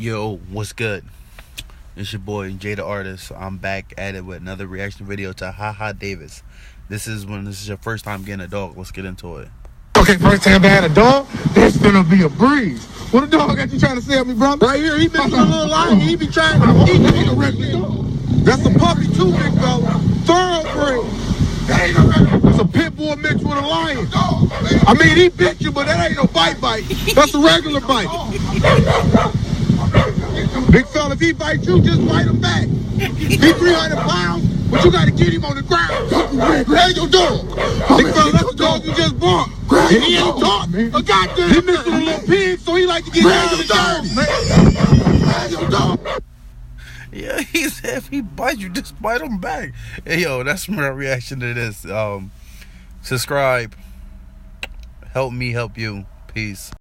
Yo, what's good? It's your boy Jay the Artist. I'm back at it with another reaction video to Haha Davis. This is your first time getting a dog. Let's get into it. Okay, first time I had a dog, that's gonna be a breeze. What a dog got you trying to sell me, brother? Right here, he been a little lion. He be trying to eat a regular dog. That's a puppy too, big fella. Thoroughbred. It's a pit bull mixed with a lion. I mean, he bit you, but that ain't no bite. That's a regular bite. Big fella, if he bite you, just bite him back. He 300 pounds, but you gotta get him on the ground. Grab your dog. Big fella, that's the dog you just bought. And he ain't taught. A goddamn. He mixed with a little pig, so he like to get regular dirty. Grab your dog. Yeah, he said if he bites you, just bite him back. Hey, yo, that's my reaction to this. Subscribe. Help me help you. Peace.